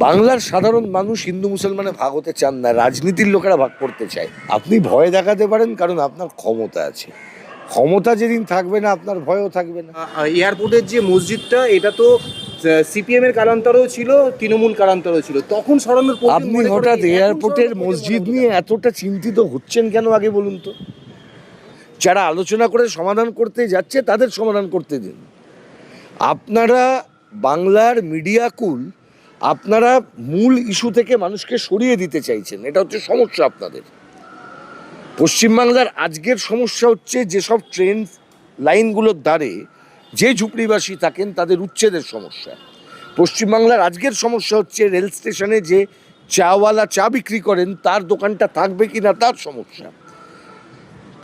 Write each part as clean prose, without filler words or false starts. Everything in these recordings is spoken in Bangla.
বাংলার সাধারণ মানুষ হিন্দু মুসলমানে ভাগ হতে চান না, রাজনীতির লোকেরা ভাগ করতে চায়। আপনি ভয় দেখাতে পারেন কারণ আপনার ক্ষমতা আছে, ক্ষমতা যেদিন থাকবে না আপনার ভয়ও থাকবে না। এয়ারপোর্টের যে মসজিদটা, এটা তো সিপিএম এর কালান্তরেও ছিল, তৃণমূল কালান্তরেও ছিল, তখন সরানোর আপনি হঠাৎ এয়ারপোর্টের মসজিদ নিয়ে এতটা চিন্তিত হচ্ছেন কেন আগে বলুন তো? যারা আলোচনা করে সমাধান করতে যাচ্ছে তাদের সমাধান করতে দিন। আপনারা বাংলার মিডিয়াকুল আপনারা মূল ইস্যু থেকে মানুষকে সরিয়ে দিতে চাইছেন, এটা হচ্ছে সমস্যা আপনাদের। পশ্চিমবাংলার আজকের সমস্যা হচ্ছে যেসব ট্রেন লাইনগুলোর ধারে যে ঝুপড়িবাসী থাকেন তাদের উচ্ছেদের সমস্যা। পশ্চিমবাংলার আজকের সমস্যা হচ্ছে রেল স্টেশনে যে চাওয়ালা চা বিক্রি করেন তার দোকানটা থাকবে কি না তার সমস্যা।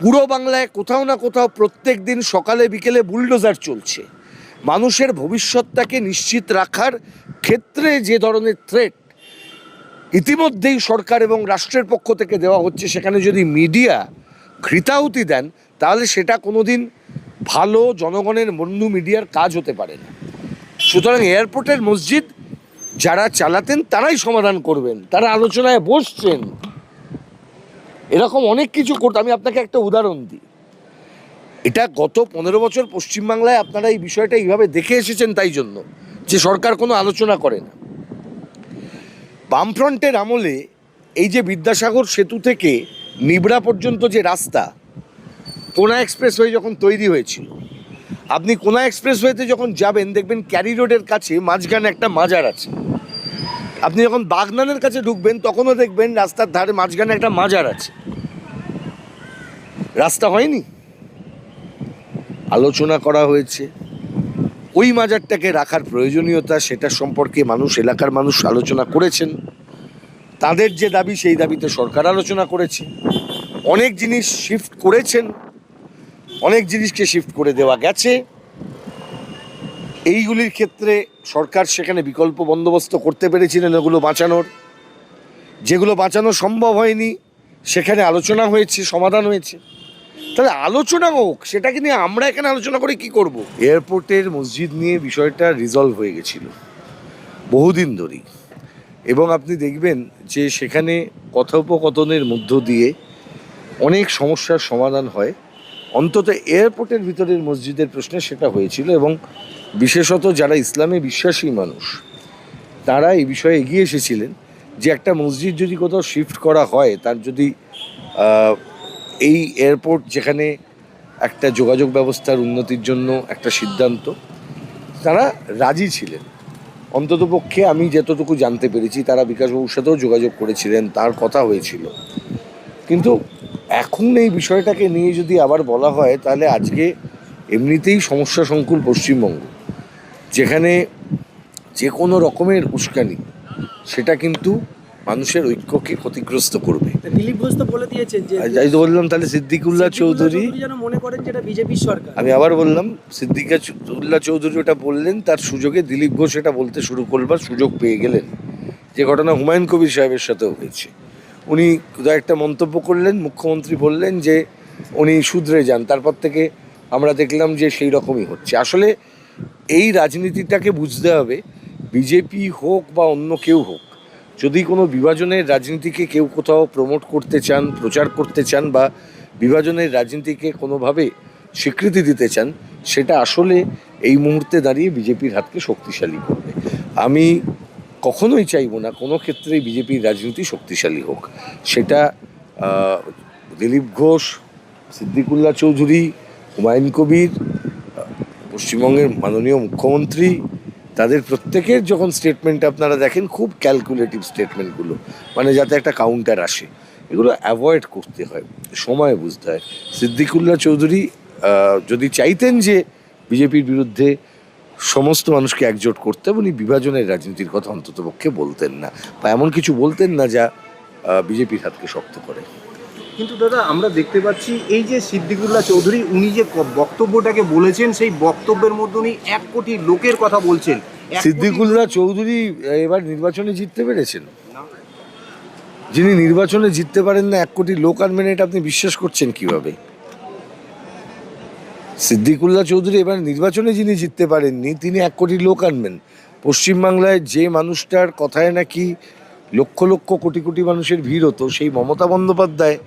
পুরো বাংলায় কোথাও না কোথাও প্রত্যেক দিন সকালে বিকেলে বুলডোজার চলছে। মানুষের ভবিষ্যৎটাকে নিশ্চিত রাখার ক্ষেত্রে যে ধরনের থ্রেট ইতিমধ্যেই সরকার এবং রাষ্ট্রের পক্ষ থেকে দেওয়া হচ্ছে, সেখানে যদি মিডিয়া ঘৃতাহুতি দেন তাহলে সেটা কোনোদিন ভালো জনগণের বন্ধু মিডিয়ার কাজ হতে পারে না। সুতরাং এয়ারপোর্টের মসজিদ যারা চালাতেন তারাই সমাধান করবেন, তারা আলোচনায় বসছেন। এরকম অনেক কিছু করতে, আমি আপনাকে একটা উদাহরণ দিই। এটা গত 15 বছর পশ্চিমবাংলায় আপনারা এই বিষয়টা এইভাবে দেখে এসেছেন, তাই জন্য যে সরকার কোনো আলোচনা করে না। বামফ্রন্টের আমলে এই যে বিদ্যাসাগর সেতু থেকে নিবড়া পর্যন্ত যে রাস্তা কোনা এক্সপ্রেসওয়ে যখন তৈরি হয়েছিল, আপনি কোনা এক্সপ্রেসওয়েতে যখন যাবেন দেখবেন ক্যারি রোডের কাছে মাঝখানে একটা মাজার আছে। আপনি যখন বাগনানের কাছে ঢুকবেন তখনও দেখবেন রাস্তার ধারে মাঝখানে একটা মাজার আছে। রাস্তা হয়নি, আলোচনা করা হয়েছে। ওই মাজারটাকে রাখার প্রয়োজনীয়তা সেটা সম্পর্কে এলাকার মানুষ আলোচনা করেছেন। তাদের যে দাবি সেই দাবিতে সরকার আলোচনা করেছে। অনেক জিনিস শিফট করেছেন, অনেক জিনিসকে শিফট করে দেওয়া গেছে। এইগুলির ক্ষেত্রে সরকার সেখানে বিকল্প বন্দোবস্ত করতে পেরেছিলেন ওগুলো বাঁচানোর। যেগুলো বাঁচানো সম্ভব হয়নি সেখানে আলোচনা হয়েছে, সমাধান হয়েছে। তাহলে আলোচনা হোক, সেটাকে নিয়ে আমরা এখানে আলোচনা করে কি করব? এয়ারপোর্টের মসজিদ নিয়ে বিষয়টা রিজলভ হয়ে গেছিল বহুদিন ধরেই, এবং আপনি দেখবেন যে সেখানে কথোপকথনের মধ্য দিয়ে অনেক সমস্যার সমাধান হয়। অন্তত এয়ারপোর্টের ভিতরের মসজিদের প্রশ্নে সেটা হয়েছিল, এবং বিশেষত যারা ইসলামে বিশ্বাসী মানুষ তারা এই বিষয়ে এগিয়ে এসেছিলেন যে একটা মসজিদ যদি কোথাও শিফট করা হয়, তার যদি এই এয়ারপোর্ট যেখানে একটা যোগাযোগ ব্যবস্থার উন্নতির জন্য একটা সিদ্ধান্ত, তারা রাজি ছিলেন। অন্ততপক্ষে আমি যতটুকু জানতে পেরেছি তারা বিকাশবাবুর সাথেও যোগাযোগ করেছিলেন, তার কথা হয়েছিল। কিন্তু এখন এই বিষয়টাকে নিয়ে যদি আবার বলা হয় তাহলে আজকে এমনিতেই সমস্যা সংকুল পশ্চিমবঙ্গ, যেখানে যে কোনো রকমের উস্কানি সেটা কিন্তু মানুষের ঐক্যকে ক্ষতিগ্রস্ত করবে। দিলীপ ঘোষ তো বলে দিয়েছেন যে যাই তো বললাম, তাহলে সিদ্দিকুল্লাহ চৌধুরী যেন মনে করেন যেটা বিজেপির সরকার। আমি আবার বললাম, সিদ্দিকুল্লাহ চৌধুরী ওটা বললেন, তার সুযোগে দিলীপ ঘোষ এটা বলতে শুরু করবার সুযোগ পেয়ে গেলেন। যে ঘটনা হুমায়ুন কবির সাহেবের সাথেও হয়েছে, উনি একটা মন্তব্য করলেন, মুখ্যমন্ত্রী বললেন যে উনি শুধরে যান, তারপর থেকে আমরা দেখলাম যে সেই রকমই হচ্ছে। আসলে এই রাজনীতিটাকে বুঝতে হবে, বিজেপি হোক বা অন্য কেউ হোক, যদি কোনো বিভাজনের রাজনীতিকে কেউ কোথাও প্রমোট করতে চান, প্রচার করতে চান, বা বিভাজনের রাজনীতিকে কোনোভাবে স্বীকৃতি দিতে চান, সেটা আসলে এই মুহূর্তে দাঁড়িয়ে বিজেপির হাতকে শক্তিশালী করবে। আমি কখনোই চাইবো না কোনো ক্ষেত্রেই বিজেপির রাজনীতি শক্তিশালী হোক। সেটা দিলীপ ঘোষ, সিদ্দিকুল্লাহ চৌধুরী, হুমায়ুন কবির, পশ্চিমবঙ্গের মাননীয় মুখ্যমন্ত্রী, তাদের প্রত্যেকের যখন স্টেটমেন্ট আপনারা দেখেন, খুব ক্যালকুলেটিভ স্টেটমেন্টগুলো, মানে যাতে একটা কাউন্টার আসে, এগুলো অ্যাভয়েড করতে হয়, সময় বুঝতে হয়। সিদ্দিকুল্লাহ চৌধুরী যদি চাইতেন যে বিজেপির বিরুদ্ধে সমস্ত মানুষকে একজোট করতে, উনি বিভাজনের রাজনীতির কথা অন্ততপক্ষে বলতেন না, বা এমন কিছু বলতেন না যা বিজেপির হাতকে শক্ত করে। কিন্তু দাদা, আমরা দেখতে পাচ্ছি এই যে সিদ্দিকুল্লাহ চৌধুরী উনি যে বক্তব্যটাকে বলেছেন, সেই বক্তব্যের মধ্যে উনি 1 কোটি লোকের কথা বলছেন। সিদ্দিকুল্লাহ চৌধুরী এবার নির্বাচনে জিততে পেরেছেন? যিনি নির্বাচনে জিততে পারেন না 1 কোটি লোক আনবেন, এটা আপনি বিশ্বাস করছেন কিভাবে? সিদ্দিকুল্লাহ চৌধুরী এবার নির্বাচনে যিনি জিততে পারেননি তিনি 1 কোটি লোক আনবেন। পশ্চিমবাংলায় যে মানুষটার কথায় নাকি লক্ষ লক্ষ কোটি কোটি মানুষের ভিড় হতো, সেই মমতা বন্দ্যোপাধ্যায়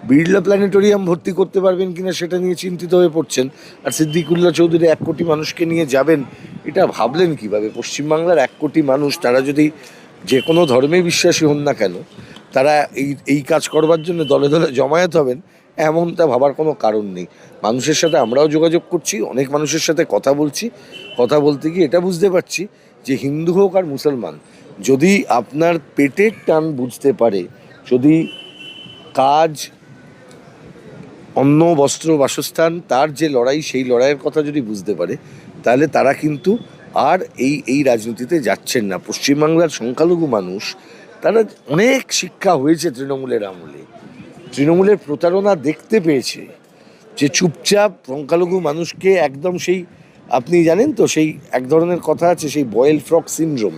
বিড়লা প্ল্যানেটোরিয়াম ভর্তি করতে পারবেন কিনা সেটা নিয়ে চিন্তিত হয়ে পড়ছেন। আর সিদ্দিকুল্লাহ চৌধুরী 1 কোটি মানুষকে নিয়ে যাবেন, এটা ভাবলেন কিভাবে? পশ্চিমবাংলার 1 কোটি মানুষ, তারা যদি যে কোনো ধর্মে বিশ্বাসী হন না কেন, তারা এই কাজ করবার জন্য দলে দলে জমায়েত হবেন, এমনটা ভাবার কোনো কারণ নেই। মানুষের সাথে আমরাও যোগাযোগ করছি, অনেক মানুষের সাথে কথা বলছি। কথা বলতে গিয়ে এটা বুঝতে পারছি যে হিন্দু হোক আর মুসলমান, যদি আপনার পেটের টান বুঝতে পারে, যদি কাজ, অন্ন, বস্ত্র, বাসস্থান, তার যে লড়াই, সেই লড়াইয়ের কথা যদি বুঝতে পারে, তাহলে তারা কিন্তু আর এই রাজনীতিতে যাচ্ছেন না। পশ্চিমবাংলার সংখ্যালঘু মানুষ, তারা অনেক শিক্ষা হয়েছে তৃণমূলের আমলে, তৃণমূলের প্রতারণা দেখতে পেয়েছে, যে চুপচাপ সংখ্যালঘু মানুষকে একদম সেই, আপনি জানেন তো, সেই এক ধরনের কথা আছে, সেই বয়েল ফ্রক সিনড্রোম।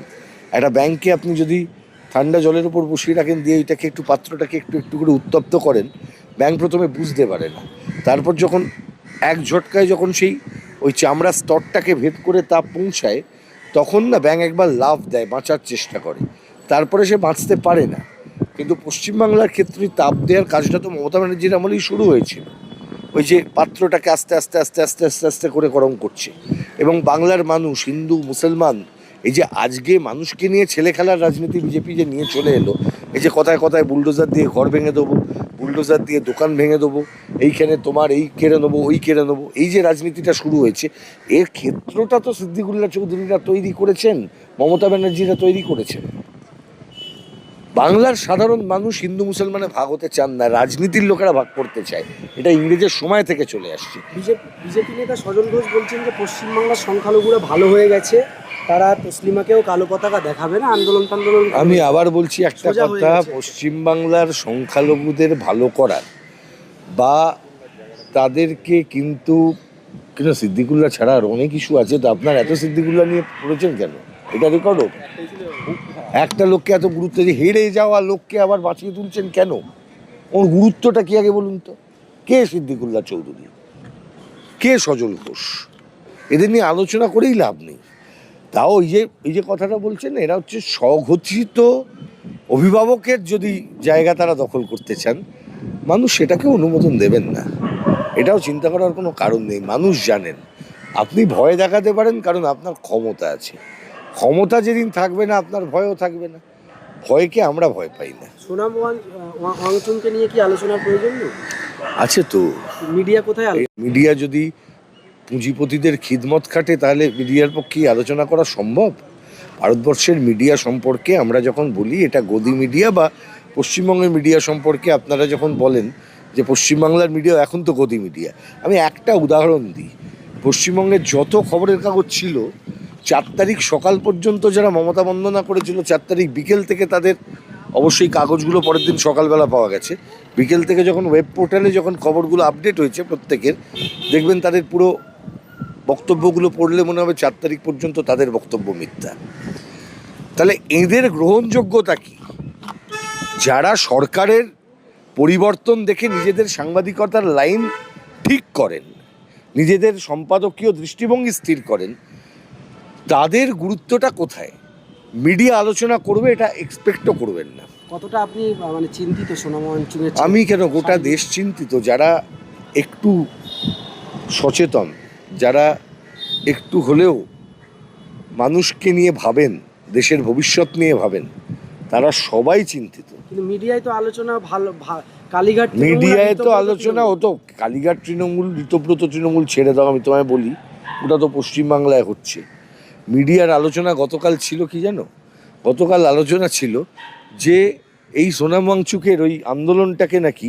একটা ব্যাংকে আপনি যদি ঠান্ডা জলের উপর বসিয়ে রাখেন, দিয়ে এইটাকে একটু, পাত্রটাকে একটু একটু করে উত্তপ্ত করেন, ব্যাংক প্রথমে বুঝতে পারে না, তারপর যখন এক ঝটকায় যখন সেই ওই চামড়ার স্তরটাকে ভেদ করে তাপ পৌঁছায়, তখন না ব্যাংক একবার লাফ দেয়, বাঁচার চেষ্টা করে, তারপরে সে বাঁচতে পারে না। কিন্তু পশ্চিমবাংলার ক্ষেত্রে তাপ দেওয়ার কাজটা তো মমতা ব্যানার্জির আমলেই শুরু হয়েছিল। ওই যে পাত্রটাকে আস্তে আস্তে আস্তে আস্তে আস্তে আস্তে করে গরম করছে। এবং বাংলার মানুষ, হিন্দু মুসলমান, এই যে আজকে মানুষকে নিয়ে ছেলে খেলার রাজনীতি বিজেপি যে নিয়ে চলে এলো, এই যে কথায় কথায় বুলডোজার দিয়ে ঘর ভেঙে দেবো, বুলডোজার দিয়ে দোকান ভেঙে দেবো, এইখানে তোমার এই কেড়ে নেবো, ওই কেড়ে নেবো, এই যে রাজনীতিটা শুরু হয়েছে, এর ক্ষেত্রটা তো সিদ্দিকুল্লাহ চৌধুরীরা তৈরি করেছেন, মমতা ব্যানার্জিরা তৈরি করেছেন। বাংলার সাধারণ মানুষ হিন্দু মুসলমানে ভাগ হতে চান না, রাজনীতির লোকেরা ভাগ করতে চায়। এটা ইংরেজের সময় থেকে চলে আসছে। বিজেপি নেতা সজল ঘোষ বলছেন যে পশ্চিমবাংলার সংখ্যালঘুরা ভালো হয়ে গেছে, তারা তসলিমাকেও কালো পতাকা দেখাবে না, আন্দোলন টান্দোলন। আমি আবার বলছি একটা সোজা হয়ে কথা, গেছে। পশ্চিমবাংলার সংখ্যালঘুদের ভালো করার বা তাদেরকে কিন্তু সিদ্দিকুল্লাহ ছাড়া আর অনেক ইস্যু আছে, তো আপনার এত সিদ্দিকুল্লাহ নিয়ে পড়েছেন কেন? এটা রেকর্ড হোক। একটা লোককে এত গুরুত্ব দিয়ে হেরে যাওয়া লোককে আবার বাঁচিয়ে তুলছেন কেন? ওর গুরুত্বটা কি আগে বলুন তো? কে সিদ্দিকুল্লাহ চৌধুরী, কে সজল ঘোষ, এদের নিয়ে আলোচনা করেই লাভ নেই। তাও এই যে কথাটা বলছেন, এরা হচ্ছে স্বঘোষিত অভিভাবকের যদি জায়গা তারা দখল করতে চান, মানুষ সেটাকে অনুমোদন দেবেন না। এটাও চিন্তা করার কোনো কারণ নেই। মানুষ জানেন আপনি ভয় দেখাতে পারেন, কারণ আপনার ক্ষমতা আছে। ক্ষমতা যেদিন থাকবে না, আপনার ভয়ও থাকবে না। ভয়কে আমরা ভয় পাই না। সোনাম ওয়াংচুংকে নিয়ে কি আলোচনার প্রয়োজন নেই? আছে তো। মিডিয়া কোথায় মিডিয়া যদি পুঁজিপতিদের খিদমত খাটে, তাহলে মিডিয়ার পক্ষে আলোচনা করা সম্ভব? ভারতবর্ষের মিডিয়া সম্পর্কে আমরা যখন বলি এটা গদি মিডিয়া, বা পশ্চিমবঙ্গের মিডিয়া সম্পর্কে আপনারা যখন বলেন যে পশ্চিমবাংলার মিডিয়া এখন তো গদি মিডিয়া, আমি একটা উদাহরণ দিই। পশ্চিমবঙ্গের যত খবরের কাগজ ছিল, 4 তারিখ সকাল পর্যন্ত যারা মমতা বন্দনা করেছিল, 4 তারিখ বিকেল থেকে তাদের, অবশ্যই কাগজগুলো পরের দিন সকালবেলা পাওয়া গেছে, বিকেল থেকে যখন ওয়েব পোর্টালে যখন খবরগুলো আপডেট হয়েছে প্রত্যেকের, দেখবেন তাদের পুরো বক্তব্যগুলো পড়লে মনে হবে 4 তারিখ পর্যন্ত তাদের বক্তব্য মিথ্যা। তাহলে এদের গ্রহণযোগ্যতা কি? যারা সরকারের পরিবর্তন দেখে নিজেদের সাংবাদিকতার লাইন ঠিক করেন, নিজেদের সম্পাদকীয় দৃষ্টিভঙ্গি স্থির করেন, তাদের গুরুত্বটা কোথায়? মিডিয়া আলোচনা করবে এটা এক্সপেক্টও করবেন না। কতটা আপনি মানে চিন্তিত সোনাম ওয়াংচুংয়ের? আমি কেন, গোটা দেশ চিন্তিত। যারা একটু সচেতন, যারা একটু হলেও মানুষকে নিয়ে ভাবেন, দেশের ভবিষ্যৎ নিয়ে ভাবেন, তারা সবাই চিন্তিত। কিন্তু মিডিয়ায় তো আলোচনা ভালো, কালীঘাট মিডিয়ায় তো আলোচনা হতো, কালীঘাট তৃণমূল, ঋতব্রত তৃণমূল ছেড়ে দাও, আমি তোমায় বলি, ওটা তো পশ্চিমবাংলায় হচ্ছে। মিডিয়ার আলোচনা গতকাল ছিল কি জানো? গতকাল আলোচনা ছিল যে এই সোনাম ওয়াংচুকের ওই আন্দোলনটাকে নাকি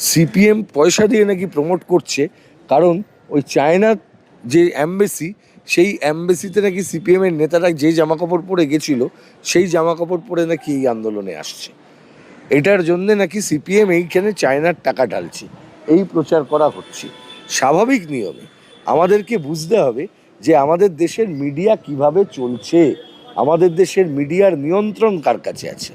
সিপিএম পয়সা দিয়ে নাকি প্রমোট করছে, কারণ ওই চায়নার যে অ্যাম্বাসি, সেই অ্যাম্বাসিতে নাকি সিপিএমের নেতারা যে জামাকাপড় পরে গেছিল, সেই জামাকাপড় পরে নাকি এই আন্দোলনে আসছে। এটার জন্যে নাকি সিপিএম এইখানে চায়নার টাকা ঢালছে, এই প্রচার করা হচ্ছে। স্বাভাবিক নিয়মে আমাদেরকে বুঝতে হবে যে আমাদের দেশের মিডিয়া কিভাবে চলছে, আমাদের দেশের মিডিয়ার নিয়ন্ত্রণ কার কাছে আছে।